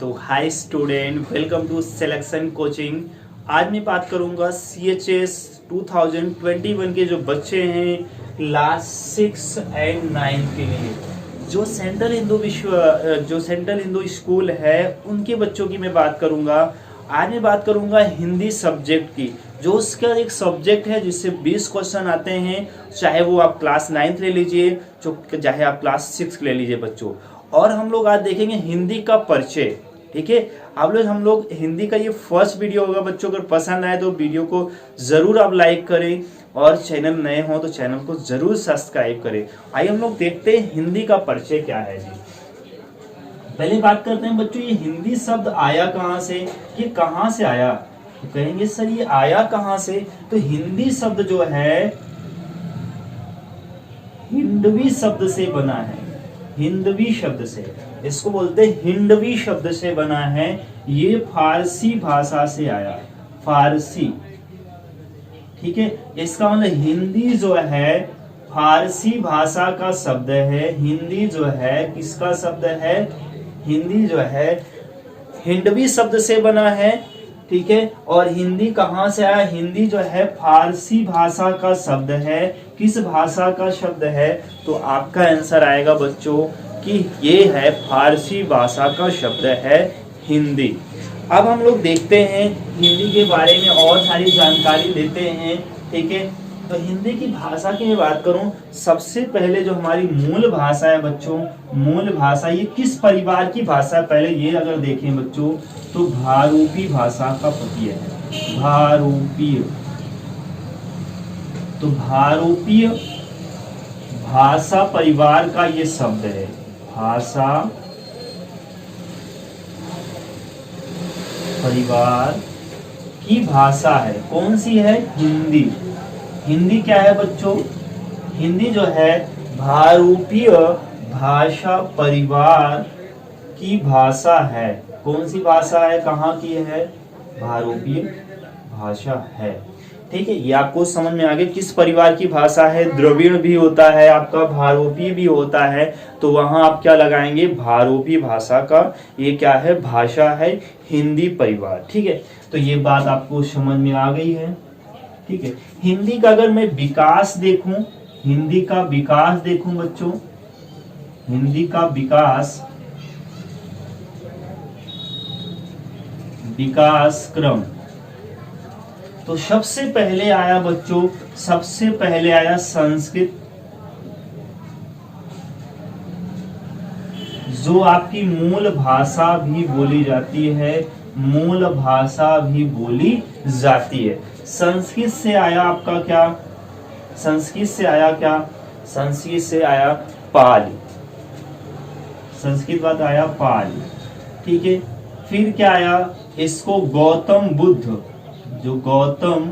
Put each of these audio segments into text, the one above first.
तो hi student, welcome to selection coaching. आज मैं बात करूंगा CHS 2021 के जो बच्चे हैं क्लास 6 एंड 9 के लिए, जो सेंट्रल हिंदू स्कूल है उनके बच्चों की मैं बात करूंगा। आज मैं बात करूंगा हिंदी सब्जेक्ट की, जो उसका एक सब्जेक्ट है जिससे 20 क्वेश्चन आते हैं, चाहे वो आप क्लास 9 ले लीजिए, चाहे आप क्लास 6 ले लीजिए बच्चों। और हम लोग आज देखेंगे हिंदी का परिचय। ठीक है, हम लोग हिंदी का ये फर्स्ट वीडियो होगा बच्चों। अगर पसंद आए तो वीडियो को जरूर आप लाइक करें, और चैनल नए हो तो चैनल को जरूर सब्सक्राइब करें। आइए हम लोग देखते हैं हिंदी का परिचय क्या है जी। पहले बात करते हैं बच्चों, ये हिंदी शब्द आया कहाँ से, ये कहाँ से आया। तो कहेंगे सर ये आया कहाँ से, तो हिंदी शब्द जो है हिंदवी शब्द से बना है। हिंदवी शब्द से, इसको बोलते हैं हिंदवी शब्द से बना है। ये फारसी भाषा से आया, फारसी। ठीक है, इसका मतलब हिंदी जो है फारसी भाषा का शब्द है। हिंदी जो है किसका शब्द है, हिंदी जो है हिंदवी शब्द से बना है। ठीक है, और हिंदी कहाँ से आया, हिंदी जो है फारसी भाषा का शब्द है। किस भाषा का शब्द है, तो आपका आंसर आएगा बच्चों कि ये है फारसी भाषा का शब्द है हिंदी। अब हम लोग देखते हैं हिंदी के बारे में और सारी जानकारी लेते हैं। ठीक है, तो हिंदी की भाषा की मैं बात करूं, सबसे पहले जो हमारी मूल भाषा है बच्चों, मूल भाषा ये किस परिवार की भाषा है, पहले ये अगर देखें बच्चों तो भारूपी भाषा का प्रतीक है। भारूपीय, तो भारूपीय भाषा परिवार का ये शब्द है। भाषा परिवार की भाषा है, कौन सी है, हिंदी। हिंदी क्या है बच्चों, हिंदी जो है भारूपीय भाषा परिवार की भाषा है। कौन सी भाषा है, कहाँ की है, भारूपीय भाषा है। ठीक है, ये आपको समझ में आ गया किस परिवार की भाषा है। द्रविड़ भी होता है आपका, भारोपी भी होता है, तो वहां आप क्या लगाएंगे, भारोपी भाषा का ये क्या है, भाषा है हिंदी परिवार। ठीक है, तो ये बात आपको समझ में आ गई है। ठीक है, हिंदी का अगर मैं विकास देखूं, हिंदी का विकास देखूं बच्चों, हिंदी का विकास, विकास क्रम, तो सबसे पहले आया बच्चों, सबसे पहले आया संस्कृत, जो आपकी मूल भाषा भी बोली जाती है, मूल भाषा भी बोली जाती है। संस्कृत से आया आपका क्या, संस्कृत से आया क्या, संस्कृत से आया पाली, संस्कृत बात आया पाली। ठीक है, फिर क्या आया, इसको गौतम बुद्ध, जो गौतम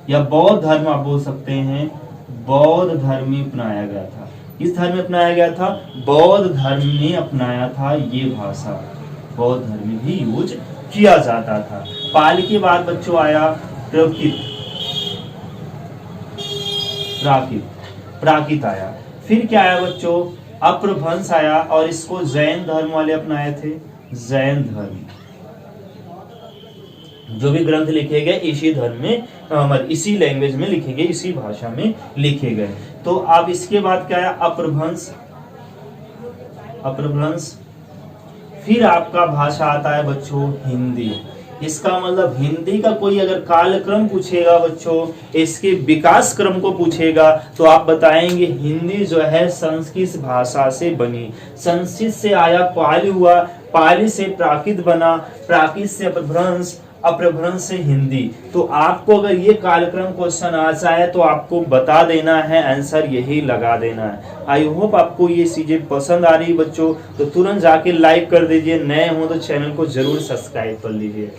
या बौद्ध धर्म आप बोल सकते हैं, बौद्ध धर्म में अपनाया गया था। किस धर्म में अपनाया गया था, बौद्ध धर्म में अपनाया था ये भाषा, बौद्ध धर्म में भी यूज किया जाता था। पाली के बाद बच्चों आया प्राकृत, प्राकृत, प्राकृत आया। फिर क्या आया बच्चों, अपभ्रंश आया, और इसको जैन धर्म वाले अपनाए थे, जैन धर्म। जो भी ग्रंथ लिखे गए इसी धर्म में, इसी लैंग्वेज में लिखे गए, इसी भाषा में लिखे गए। तो अब इसके बाद क्या है, अपभ्रंश, अपभ्रंश। फिर आपका भाषा आता है बच्चों हिंदी। इसका मतलब हिंदी का कोई अगर कालक्रम पूछेगा बच्चों, इसके विकास क्रम को पूछेगा, तो आप बताएंगे हिंदी जो है संस्कृत भाषा से बनी। संस्कृत से आया पाली हुआ, पाली से प्राकृत बना, प्राकृत से अपभ्रंश, अपभ्रंश से हिंदी। तो आपको अगर ये कार्यक्रम क्वेश्चन आ जाए तो आपको बता देना है, आंसर यही लगा देना है। आई होप आपको ये चीजें पसंद आ रही है बच्चों, तो तुरंत जाके लाइक कर दीजिए, नए हो तो चैनल को जरूर सब्सक्राइब कर लीजिए।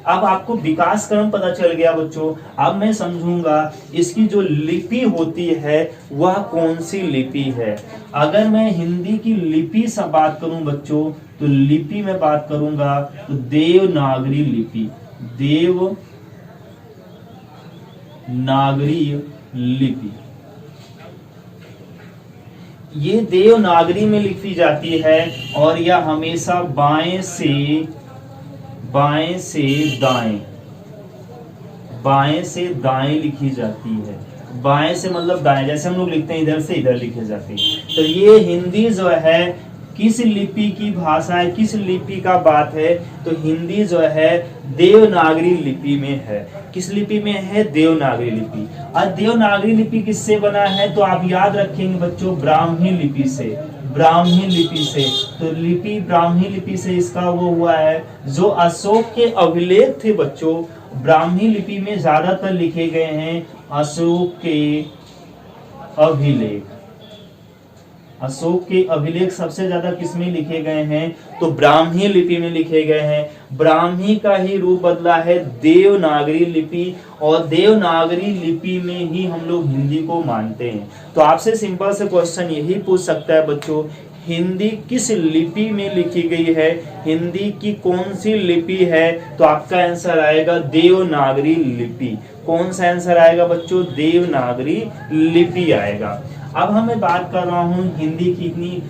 अब आपको विकास क्रम पता चल गया बच्चों। अब मैं समझूंगा इसकी जो लिपि होती है वह कौन सी लिपि है। अगर मैं हिंदी की लिपि से बात करूं बच्चों, तो लिपि में बात करूंगा तो देवनागरी लिपि, देव नागरी लिपि, ये देवनागरी में लिखी जाती है और यह हमेशा बाएं से दाएं, बाएं से दाएं लिखी जाती है। बाएं से मतलब दाएं, जैसे हम लोग लिखते हैं इधर से इधर लिखे जाते हैं। तो ये हिंदी जो है किस लिपि की भाषा है, किस लिपि का बात है, तो हिंदी जो है देवनागरी लिपि में है। किस लिपि में है? देवनागरी लिपि। और देवनागरी लिपि किससे बना है? तो आप याद रखेंगे बच्चों, ब्राह्मी लिपि से। ब्राह्मी लिपि से, तो लिपि ब्राह्मी लिपि से इसका वो हुआ है। जो अशोक के अभिलेख थे बच्चों, ब्राह्मी लिपि में ज्यादातर लिखे गए हैं अशोक के अभिलेख। अशोक के अभिलेख सबसे ज्यादा किसमें लिखे गए हैं? तो ब्राह्मी लिपि में लिखे गए हैं। ब्राह्मी का ही रूप बदला है देवनागरी लिपि, और देवनागरी लिपि में ही हम लोग हिंदी को मानते हैं। तो आपसे सिंपल से क्वेश्चन यही पूछ सकता है बच्चों, हिंदी किस लिपि में लिखी गई है? हिंदी की कौन सी लिपि है? तो आपका आंसर आएगा देवनागरी लिपि। कौन सा आंसर आएगा बच्चों? देवनागरी लिपि आएगा। अब हमें बात कर रहा हूँ हिंदी की, इतनी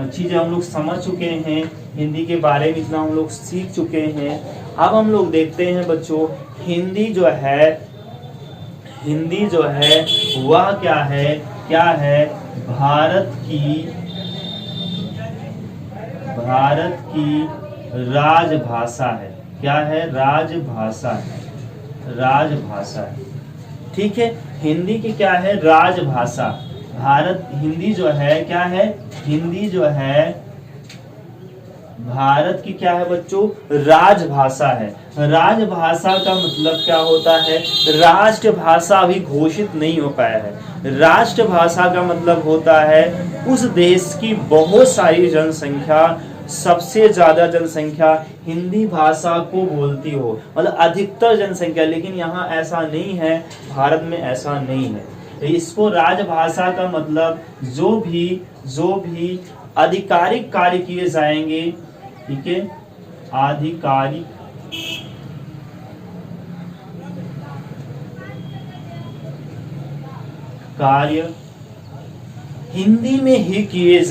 चीजें हम लोग समझ चुके हैं, हिंदी के बारे में इतना हम लोग सीख चुके हैं। अब हम लोग देखते हैं बच्चों, हिंदी जो है वह क्या है? भारत की राजभाषा है। क्या है? राजभाषा है। ठीक है, हिंदी की क्या है? राजभाषा। हिंदी जो है क्या है? हिंदी जो है भारत की क्या है बच्चों? राजभाषा है। राजभाषा का मतलब क्या होता है? राष्ट्रभाषा अभी घोषित नहीं हो पाया है। राष्ट्रभाषा का मतलब होता है उस देश की बहुत सारी जनसंख्या, सबसे ज्यादा जनसंख्या हिंदी भाषा को बोलती हो, मतलब अधिकतर जनसंख्या। लेकिन यहाँ ऐसा नहीं है, भारत में ऐसा नहीं है। इसको राजभाषा का मतलब जो भी आधिकारिक कार्य किए जाएंगे, ठीक है, आधिकारिक कार्य हिंदी में ही किए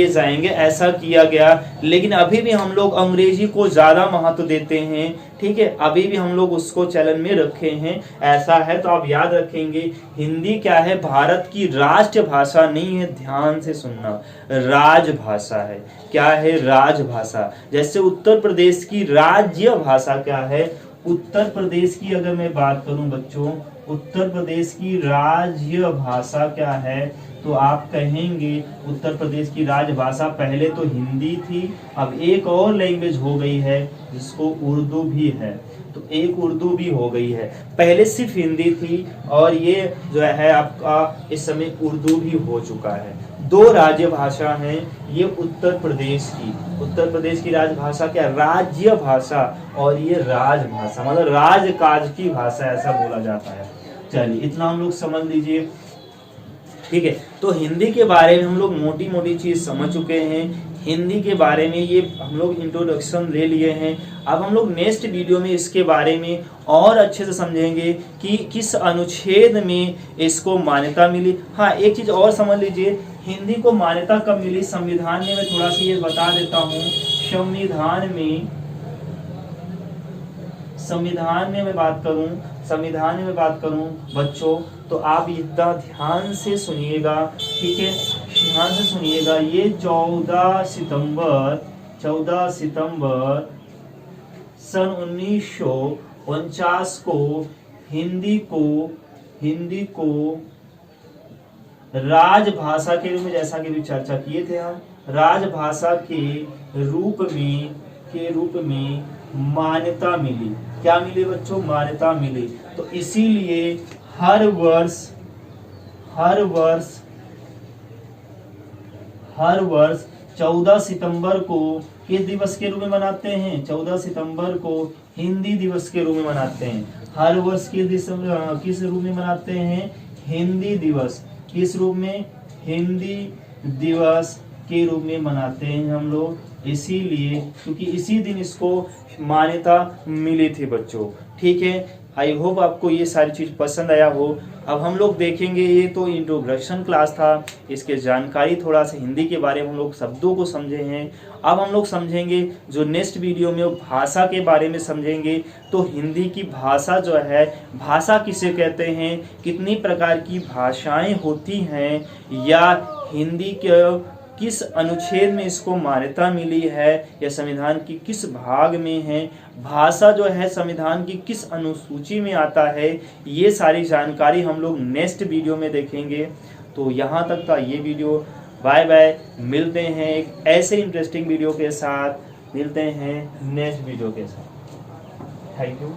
जाएंगे, ऐसा किया गया। लेकिन अभी भी हम लोग अंग्रेजी को ज्यादा महत्व देते हैं, ठीक है, अभी भी हम लोग उसको चलन में रखे हैं, ऐसा है। तो आप याद रखेंगे, हिंदी क्या है? भारत की राष्ट्रभाषा नहीं है, ध्यान से सुनना, राजभाषा है। क्या है? राजभाषा। जैसे उत्तर प्रदेश की राज्य भाषा क्या है? उत्तर प्रदेश की अगर मैं बात करूं बच्चों, उत्तर प्रदेश की राज्य भाषा क्या है? तो आप कहेंगे उत्तर प्रदेश की राजभाषा पहले तो हिंदी थी, अब एक और लैंग्वेज हो गई है जिसको उर्दू भी है। तो एक उर्दू भी हो गई है, पहले सिर्फ हिंदी थी और ये जो है आपका इस समय उर्दू भी हो चुका है। दो राज्य भाषा हैं ये उत्तर प्रदेश की राजभाषा क्या? राज्य भाषा, और ये राजभाषा मतलब राजकाज की भाषा, ऐसा बोला जाता है। चलिए इतना हम लोग समझ लीजिए, ठीक है। तो हिंदी के बारे में हम लोग मोटी मोटी चीज समझ चुके हैं। हिंदी के बारे में ये हम लोग इंट्रोडक्शन ले लिए हैं। अब हम लोग नेक्स्ट वीडियो में इसके बारे में और अच्छे से समझेंगे कि किस अनुच्छेद में इसको मान्यता मिली। हाँ, एक चीज और समझ लीजिए, हिंदी को मान्यता कब मिली? संविधान में मैं थोड़ा सा ये बता देता हूँ। संविधान में मैं बात करूं बच्चों, तो आप इतना ध्यान से सुनिएगा, ठीक है, ध्यान से सुनिएगा। ये 14 सितंबर सन 1949 को हिंदी को राजभाषा के रूप में, जैसा कि भी चर्चा किए थे हम, राजभाषा के रूप में मान्यता मिली। क्या मिली बच्चों? मान्यता मिली। तो इसीलिए हर वर्ष 14 सितंबर को किस दिवस के रूप में मनाते हैं? 14 सितंबर को हिंदी दिवस के रूप में मनाते हैं। हर वर्ष किस रूप में मनाते हैं? हिंदी दिवस। किस रूप में? हिंदी दिवस के रूप में मनाते हैं हम लोग, इसीलिए क्योंकि इसी दिन इसको मान्यता मिली थी बच्चों, ठीक है। आई होप आपको ये सारी चीज़ पसंद आया हो। अब हम लोग देखेंगे, ये तो इंट्रोडक्शन क्लास था, इसके जानकारी थोड़ा सा हिंदी के बारे में हम लोग शब्दों को समझे हैं। अब हम लोग समझेंगे जो नेक्स्ट वीडियो में वो भाषा के बारे में समझेंगे। तो हिंदी की भाषा जो है, भाषा किसे कहते हैं, कितनी प्रकार की भाषाएं होती हैं, या हिंदी के किस अनुच्छेद में इसको मान्यता मिली है, या संविधान की किस भाग में है, भाषा जो है संविधान की किस अनुसूची में आता है, ये सारी जानकारी हम लोग नेक्स्ट वीडियो में देखेंगे। तो यहाँ तक था ये वीडियो। बाय बाय, मिलते हैं एक ऐसे इंटरेस्टिंग वीडियो के साथ, मिलते हैं नेक्स्ट वीडियो के साथ। Thank you.